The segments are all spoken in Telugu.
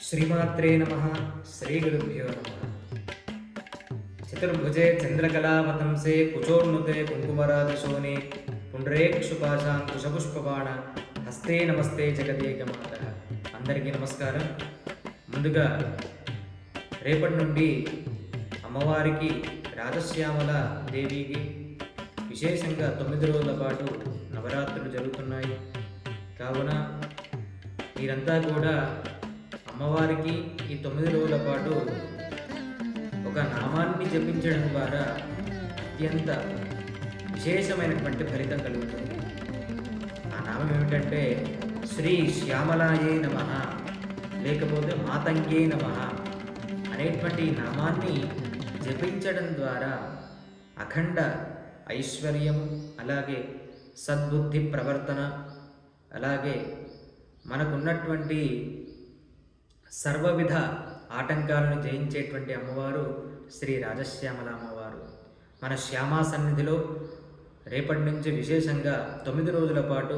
శ్రీమాత్రే నమః. శ్రీగురుభ్యో నమః. చతుర్భుజే చంద్రకళావతంసే కుచోన్నుతే కుంకుమరాజశోనే పుండ్రేక్షుపాశాంకుశపుష్పబాణ హస్తే నమస్తే జగదేకమాత. అందరికీ నమస్కారం. ముందుగా రేపటి నుండి అమ్మవారికి రాజశ్యామల దేవికి విశేషంగా 9 రోజుల పాటు నవరాత్రులు జరుగుతున్నాయి. కావున మీరంతా కూడా అమ్మవారికి ఈ 9 రోజుల పాటు ఒక నామాన్ని జపించడం ద్వారా అత్యంత విశేషమైనటువంటి ఫలితం కలుగుతుంది. ఆ నామం ఏమిటంటే శ్రీ శ్యామలాయే నమః, లేకపోతే మాతంగే నమః అనేటువంటి నామాన్ని జపించడం ద్వారా అఖండ ఐశ్వర్యము, అలాగే సద్బుద్ధి ప్రవర్తన, అలాగే మనకున్నటువంటి సర్వవిధ ఆటంకాలను జయించేటువంటి అమ్మవారు శ్రీ రాజశ్యామల అమ్మవారు. మన శ్యామా సన్నిధిలో రేపటి నుంచి విశేషంగా 9 రోజుల పాటు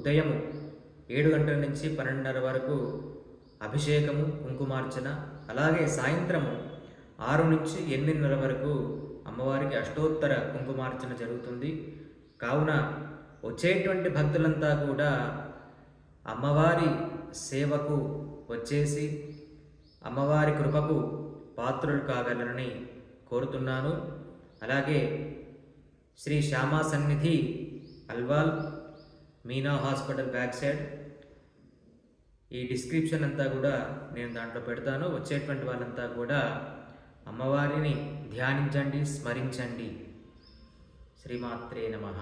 ఉదయం 7 గంటల నుంచి 12:30 వరకు అభిషేకము, కుంకుమార్చన, అలాగే సాయంత్రము 6 నుంచి 8:30 వరకు అమ్మవారికి అష్టోత్తర కుంకుమార్చన జరుగుతుంది. కావున వచ్చేటువంటి భక్తులంతా కూడా అమ్మవారి సేవకు వచ్చేసి అమ్మవారి కృపకు పాత్రులు కాగలరని కోరుతున్నాను. అలాగే శ్రీ శ్యామా సన్నిధి Alwal Meena hospital back side, ఈ డిస్క్రిప్షన్ అంతా కూడా నేను దాంట్లో పెడతాను. వచ్చేటువంటి వాళ్ళంతా కూడా అమ్మవారిని ధ్యానించండి, స్మరించండి. శ్రీమాత్రే నమః.